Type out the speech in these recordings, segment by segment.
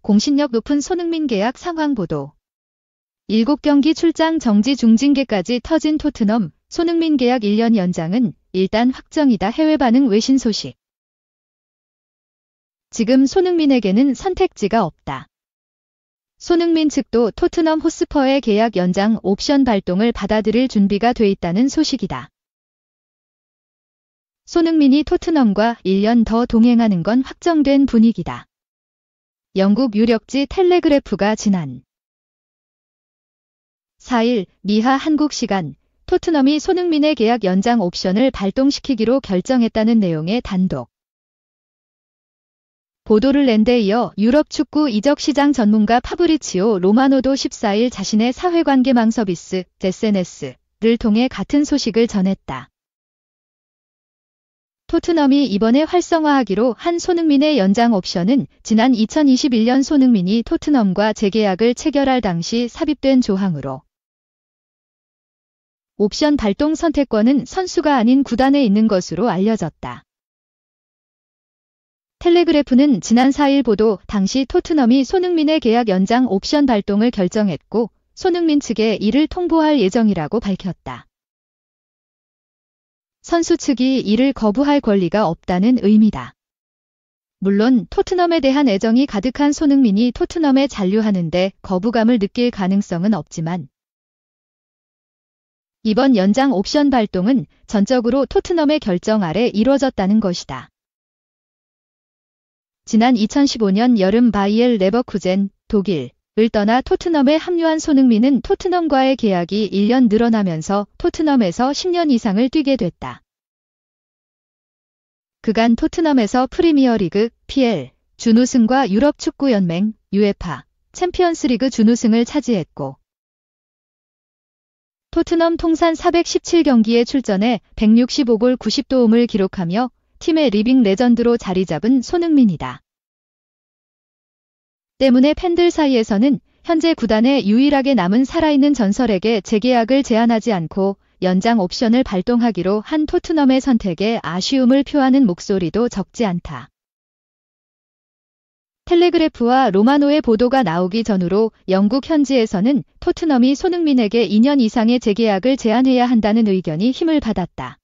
공신력 높은 손흥민 계약 상황 보도. 7경기 출장 정지 중징계까지 터진 토트넘, 손흥민 계약 1년 연장은 일단 확정이다. 해외 반응 외신 소식. 지금 손흥민에게는 선택지가 없다. 손흥민 측도 토트넘 호스퍼의 계약 연장 옵션 발동을 받아들일 준비가 돼 있다는 소식이다. 손흥민이 토트넘과 1년 더 동행하는 건 확정된 분위기다. 영국 유력지 텔레그래프가 지난 4일 미하 한국 시간 토트넘이 손흥민의 계약 연장 옵션을 발동시키기로 결정했다는 내용의 단독 보도를 낸 데 이어 유럽 축구 이적 시장 전문가 파브리치오 로마노도 14일 자신의 사회관계망 서비스 SNS를 통해 같은 소식을 전했다. 토트넘이 이번에 활성화하기로 한 손흥민의 연장 옵션은 지난 2021년 손흥민이 토트넘과 재계약을 체결할 당시 삽입된 조항으로 옵션 발동 선택권은 선수가 아닌 구단에 있는 것으로 알려졌다. 텔레그래프는 지난 4일 보도 당시 토트넘이 손흥민의 계약 연장 옵션 발동을 결정했고 손흥민 측에 이를 통보할 예정이라고 밝혔다. 선수 측이 이를 거부할 권리가 없다는 의미다. 물론 토트넘에 대한 애정이 가득한 손흥민이 토트넘에 잔류하는데 거부감을 느낄 가능성은 없지만 이번 연장 옵션 발동은 전적으로 토트넘의 결정 아래 이뤄졌다는 것이다. 지난 2015년 여름 바이엘 레버쿠젠, 독일을 떠나 토트넘에 합류한 손흥민은 토트넘과의 계약이 1년 늘어나면서 토트넘에서 10년 이상을 뛰게 됐다. 그간 토트넘에서 프리미어리그, PL, 준우승과 유럽 축구연맹, UEFA, 챔피언스리그 준우승을 차지했고 토트넘 통산 417경기에 출전해 165골 90도움을 기록하며 팀의 리빙 레전드로 자리 잡은 손흥민이다. 때문에 팬들 사이에서는 현재 구단에 유일하게 남은 살아있는 전설에게 재계약을 제안하지 않고 연장 옵션을 발동하기로 한 토트넘의 선택에 아쉬움을 표하는 목소리도 적지 않다. 텔레그래프와 로마노의 보도가 나오기 전후로 영국 현지에서는 토트넘이 손흥민에게 2년 이상의 재계약을 제안해야 한다는 의견이 힘을 받았다.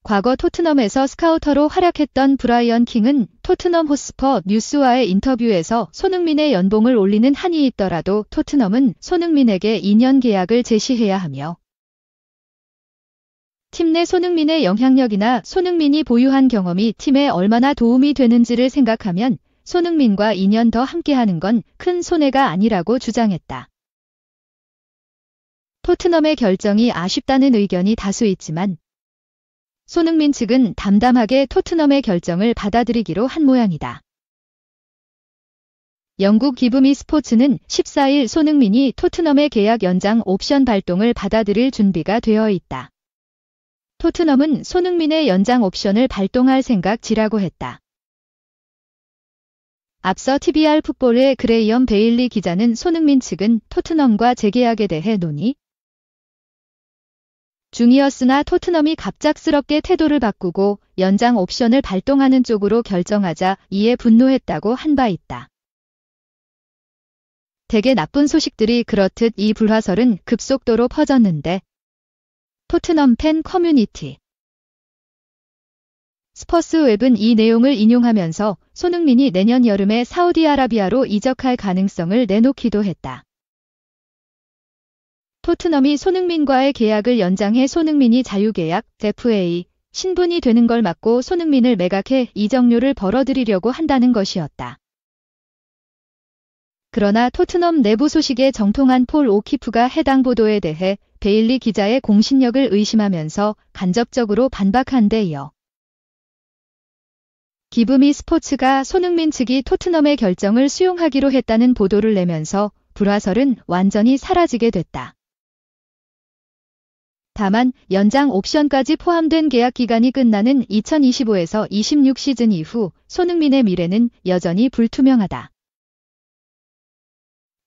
과거 토트넘에서 스카우터로 활약했던 브라이언 킹은 토트넘 호스퍼 뉴스와의 인터뷰에서 손흥민의 연봉을 올리는 한이 있더라도 토트넘은 손흥민에게 2년 계약을 제시해야 하며 팀 내 손흥민의 영향력이나 손흥민이 보유한 경험이 팀에 얼마나 도움이 되는지를 생각하면 손흥민과 2년 더 함께하는 건 큰 손해가 아니라고 주장했다. 토트넘의 결정이 아쉽다는 의견이 다수 있지만 손흥민 측은 담담하게 토트넘의 결정을 받아들이기로 한 모양이다. 영국 기브미 스포츠는 14일 손흥민이 토트넘의 계약 연장 옵션 발동을 받아들일 준비가 되어 있다. 토트넘은 손흥민의 연장 옵션을 발동할 생각지라고 했다. 앞서 TVR 풋볼의 그레이엄 베일리 기자는 손흥민 측은 토트넘과 재계약에 대해 논의 중이었으나 토트넘이 갑작스럽게 태도를 바꾸고 연장 옵션을 발동하는 쪽으로 결정하자 이에 분노했다고 한 바 있다. 되게 나쁜 소식들이 그렇듯 이 불화설은 급속도로 퍼졌는데 토트넘 팬 커뮤니티 스퍼스웹은 이 내용을 인용하면서 손흥민이 내년 여름에 사우디아라비아로 이적할 가능성을 내놓기도 했다. 토트넘이 손흥민과의 계약을 연장해 손흥민이 자유계약, FA, 신분이 되는 걸 막고 손흥민을 매각해 이적료를 벌어들이려고 한다는 것이었다. 그러나 토트넘 내부 소식에 정통한 폴 오키프가 해당 보도에 대해 베일리 기자의 공신력을 의심하면서 간접적으로 반박한 데 이어 기브미 스포츠가 손흥민 측이 토트넘의 결정을 수용하기로 했다는 보도를 내면서 불화설은 완전히 사라지게 됐다. 다만 연장 옵션까지 포함된 계약 기간이 끝나는 2025에서 26 시즌 이후 손흥민의 미래는 여전히 불투명하다.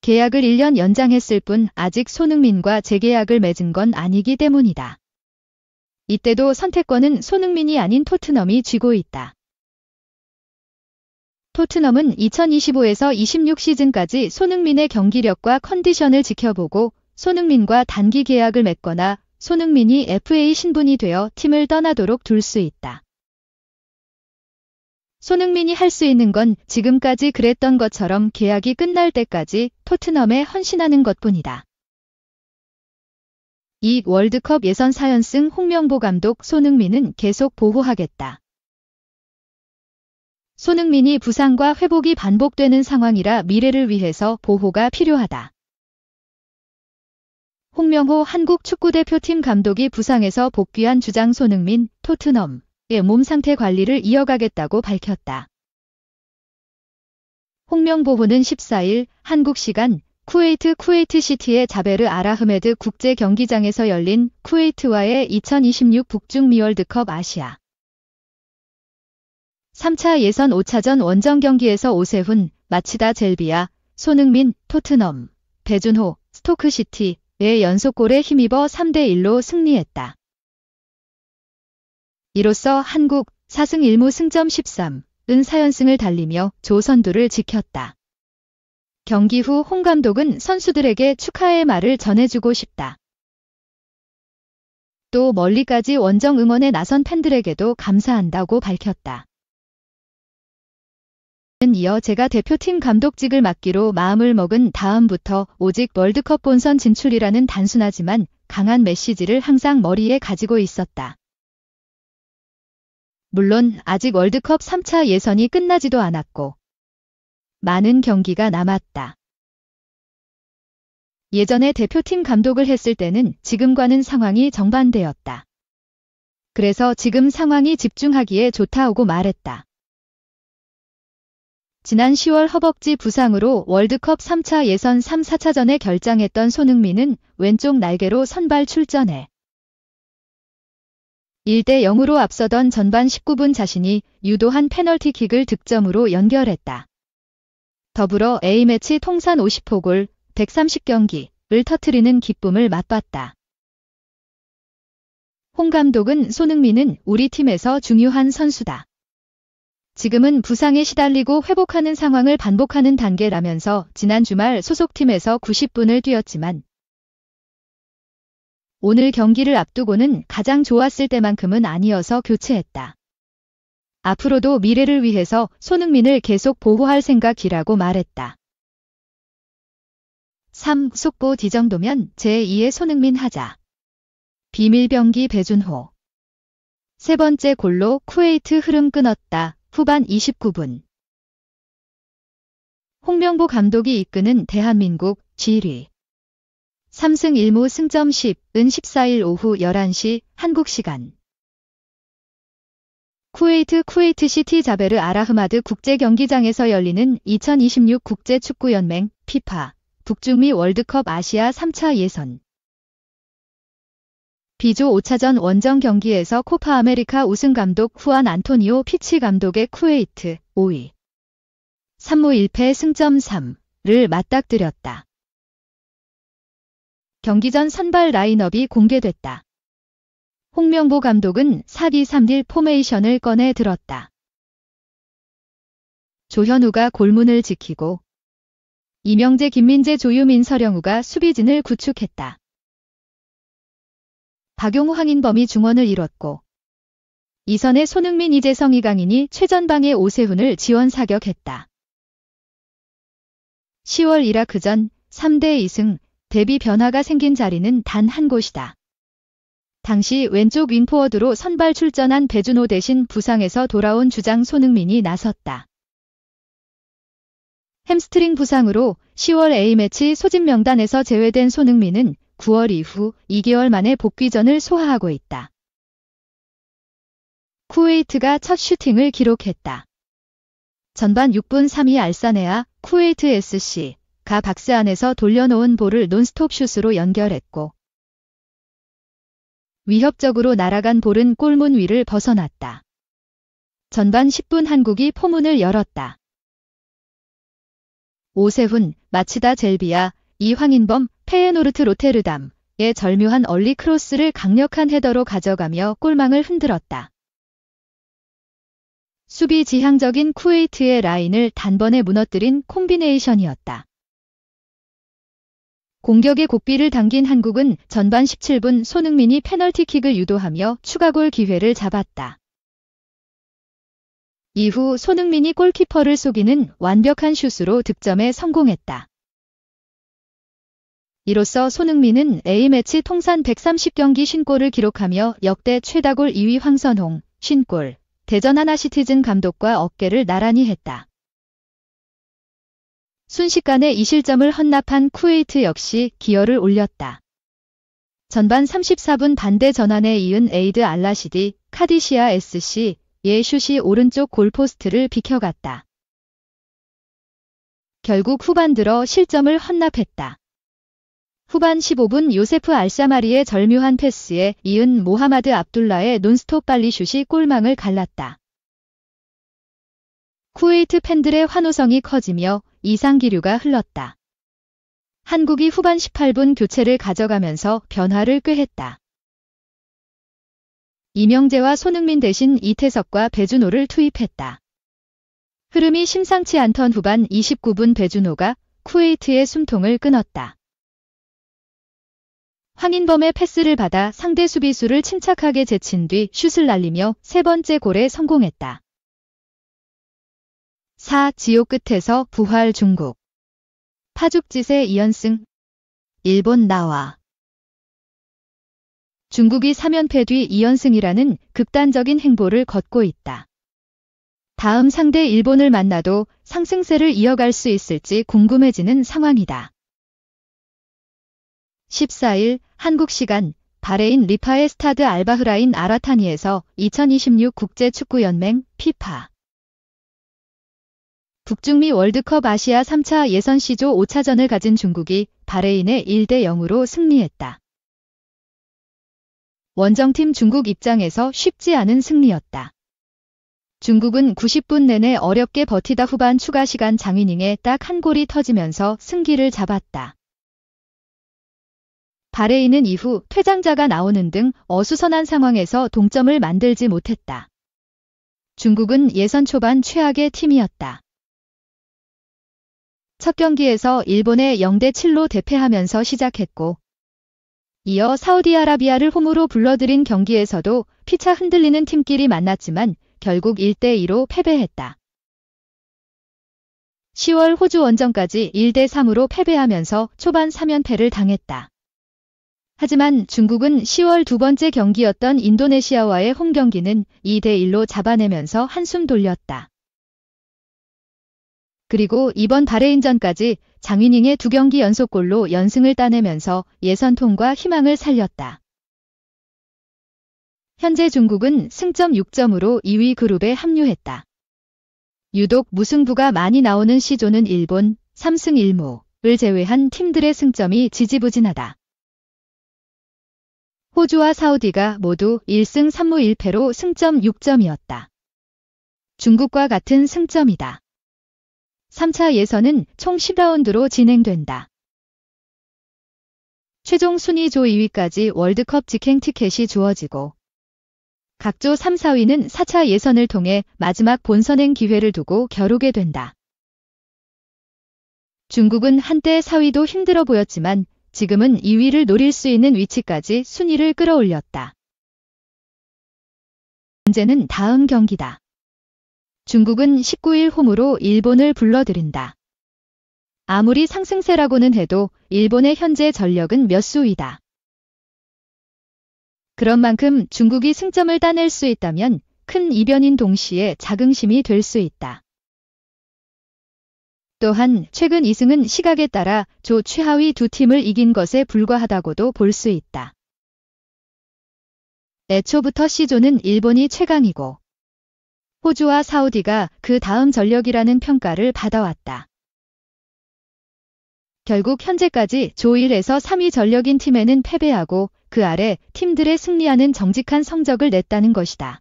계약을 1년 연장했을 뿐 아직 손흥민과 재계약을 맺은 건 아니기 때문이다. 이때도 선택권은 손흥민이 아닌 토트넘이 쥐고 있다. 토트넘은 2025에서 26 시즌까지 손흥민의 경기력과 컨디션을 지켜보고 손흥민과 단기 계약을 맺거나 손흥민이 FA 신분이 되어 팀을 떠나도록 둘 수 있다. 손흥민이 할 수 있는 건 지금까지 그랬던 것처럼 계약이 끝날 때까지 토트넘에 헌신하는 것뿐이다. 이 월드컵 예선 4연승 홍명보 감독 손흥민은 계속 보호하겠다. 손흥민이 부상과 회복이 반복되는 상황이라 미래를 위해서 보호가 필요하다. 홍명보 한국 축구대표팀 감독이 부상에서 복귀한 주장 손흥민, 토트넘의 몸 상태 관리를 이어가겠다고 밝혔다. 홍명보는 14일 한국 시간 쿠웨이트 시티의 자베르 아라흐메드 국제 경기장에서 열린 쿠웨이트와의 2026 북중미 월드컵 아시아 3차 예선 5차전 원정 경기에서 오세훈, 마치다 젤비야, 손흥민, 토트넘, 배준호, 스토크시티의 연속골에 힘입어 3대1로 승리했다. 이로써 한국 4승 1무 승점 13은 4연승을 달리며 조선두를 지켰다. 경기 후 홍 감독은 선수들에게 축하의 말을 전해주고 싶다. 또 멀리까지 원정 응원에 나선 팬들에게도 감사한다고 밝혔다. 이어 제가 대표팀 감독직을 맡기로 마음을 먹은 다음부터 오직 월드컵 본선 진출이라는 단순하지만 강한 메시지를 항상 머리에 가지고 있었다. 물론 아직 월드컵 3차 예선이 끝나지도 않았고 많은 경기가 남았다. 예전에 대표팀 감독을 했을 때는 지금과는 상황이 정반대였다. 그래서 지금 상황이 집중하기에 좋다고 말했다. 지난 10월 허벅지 부상으로 월드컵 3차 예선 3, 4차전에 결장했던 손흥민은 왼쪽 날개로 선발 출전해 1대0으로 앞서던 전반 19분 자신이 유도한 페널티킥을 득점으로 연결했다. 더불어 A매치 통산 50호 골, 130경기를 터뜨리는 기쁨을 맛봤다. 홍 감독은 손흥민은 우리 팀에서 중요한 선수다. 지금은 부상에 시달리고 회복하는 상황을 반복하는 단계라면서 지난 주말 소속팀에서 90분을 뛰었지만 오늘 경기를 앞두고는 가장 좋았을 때만큼은 아니어서 교체했다. 앞으로도 미래를 위해서 손흥민을 계속 보호할 생각이라고 말했다. 3. 속보 D 정도면 제2의 손흥민 하자. 비밀병기 배준호. 세 번째 골로 쿠웨이트 흐름 끊었다. 후반 29분. 홍명보 감독이 이끄는 대한민국 G1위. 3승 1무 승점 10은 14일 오후 11시 한국 시간. 쿠웨이트 시티 자베르 아라흐마드 국제경기장에서 열리는 2026 국제축구연맹 피파 북중미 월드컵 아시아 3차 예선. B조 5차전 원정 경기에서 코파 아메리카 우승 감독 후안 안토니오 피치 감독의 쿠웨이트 5위. 3무 1패 승점 3를 맞닥뜨렸다. 경기 전 선발 라인업이 공개됐다. 홍명보 감독은 4-2-3-1 포메이션을 꺼내 들었다. 조현우가 골문을 지키고 이명재, 김민재, 조유민, 서령우가 수비진을 구축했다. 박용우, 황인범이 중원을 이뤘고 이선의 손흥민, 이재성, 이강인이 최전방의 오세훈을 지원 사격했다. 10월 이라크전 3대2승 대비 변화가 생긴 자리는 단 한 곳이다. 당시 왼쪽 윙포워드로 선발 출전한 배준호 대신 부상에서 돌아온 주장 손흥민이 나섰다. 햄스트링 부상으로 10월 A매치 소집 명단에서 제외된 손흥민은 9월 이후 2개월 만에 복귀전을 소화하고 있다. 쿠웨이트가 첫 슈팅을 기록했다. 전반 6분 3위 알사네아 쿠웨이트 SC가 박스 안에서 돌려놓은 볼을 논스톱 슛으로 연결했고 위협적으로 날아간 볼은 골문 위를 벗어났다. 전반 10분 한국이 포문을 열었다. 오세훈, 마치다 젤비야, 이황인범, 페예노르트 로테르담의 절묘한 얼리 크로스를 강력한 헤더로 가져가며 골망을 흔들었다. 수비 지향적인 쿠웨이트의 라인을 단번에 무너뜨린 콤비네이션이었다. 공격의 고삐를 당긴 한국은 전반 17분 손흥민이 페널티킥을 유도하며 추가골 기회를 잡았다. 이후 손흥민이 골키퍼를 속이는 완벽한 슛으로 득점에 성공했다. 이로써 손흥민은 A매치 통산 130경기 50골을 기록하며 역대 최다골 2위 황선홍 50골, 대전 하나시티즌 감독과 어깨를 나란히 했다. 순식간에 이 실점을 헌납한 쿠웨이트 역시 기여를 올렸다. 전반 34분 반대 전환에 이은 에이드 알라시디, 카디시아 SC의 슛이 오른쪽 골포스트를 비켜갔다. 결국 후반 들어 실점을 헌납했다. 후반 15분 요세프 알샤마리의 절묘한 패스에 이은 모하마드 압둘라의 논스톱 발리슛이 골망을 갈랐다. 쿠웨이트 팬들의 환호성이 커지며 이상기류가 흘렀다. 한국이 후반 18분 교체를 가져가면서 변화를 꾀했다. 이명재와 손흥민 대신 이태석과 배준호를 투입했다. 흐름이 심상치 않던 후반 29분 배준호가 쿠웨이트의 숨통을 끊었다. 황인범의 패스를 받아 상대 수비수를 침착하게 제친 뒤 슛을 날리며 세 번째 골에 성공했다. 4. 지옥 끝에서 부활 중국. 파죽짓의 이연승. 일본 나와. 중국이 3연패 뒤 2연승이라는 극단적인 행보를 걷고 있다. 다음 상대 일본을 만나도 상승세를 이어갈 수 있을지 궁금해지는 상황이다. 14일 한국 시간 바레인 리파의 스타드 알바흐라인 아라타니에서 2026 국제축구연맹 피파 북중미 월드컵 아시아 3차 예선 C조 5차전을 가진 중국이 바레인에 1대 0으로 승리했다. 원정팀 중국 입장에서 쉽지 않은 승리였다. 중국은 90분 내내 어렵게 버티다 후반 추가 시간 장위닝에 딱 한 골이 터지면서 승기를 잡았다. 바레인은 이후 퇴장자가 나오는 등 어수선한 상황에서 동점을 만들지 못했다. 중국은 예선 초반 최악의 팀이었다. 첫 경기에서 일본에 0대 7로 대패하면서 시작했고 이어 사우디아라비아를 홈으로 불러들인 경기에서도 피차 흔들리는 팀끼리 만났지만 결국 1대 2로 패배했다. 10월 호주 원정까지 1대 3으로 패배하면서 초반 3연패를 당했다. 하지만 중국은 10월 두 번째 경기였던 인도네시아와의 홈 경기는 2대 1로 잡아내면서 한숨 돌렸다. 그리고 이번 바레인전까지 장위닝의 2경기 연속골로 연승을 따내면서 예선 통과 희망을 살렸다. 현재 중국은 승점 6점으로 2위 그룹에 합류했다. 유독 무승부가 많이 나오는 C조는 일본 3승 1무를 제외한 팀들의 승점이 지지부진하다. 호주와 사우디가 모두 1승 3무 1패로 승점 6점이었다. 중국과 같은 승점이다. 3차 예선은 총 10라운드로 진행된다. 최종 순위 조 2위까지 월드컵 직행 티켓이 주어지고 각조 3, 4위는 4차 예선을 통해 마지막 본선행 기회를 두고 겨루게 된다. 중국은 한때 4위도 힘들어 보였지만 지금은 2위를 노릴 수 있는 위치까지 순위를 끌어올렸다. 문제는 다음 경기다. 중국은 19일 홈으로 일본을 불러들인다. 아무리 상승세라고는 해도 일본의 현재 전력은 몇 수이다. 그런 만큼 중국이 승점을 따낼 수 있다면 큰 이변인 동시에 자긍심이 될 수 있다. 또한 최근 2승은 시각에 따라 조 최하위 두 팀을 이긴 것에 불과하다고도 볼 수 있다. 애초부터 C조는 일본이 최강이고 호주와 사우디가 그 다음 전력이라는 평가를 받아왔다. 결국 현재까지 조 1에서 3위 전력인 팀에는 패배하고 그 아래 팀들의 승리하는 정직한 성적을 냈다는 것이다.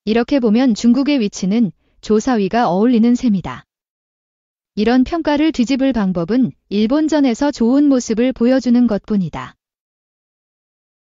이렇게 보면 중국의 위치는 조 4위가 어울리는 셈이다. 이런 평가를 뒤집을 방법은 일본전에서 좋은 모습을 보여주는 것뿐이다.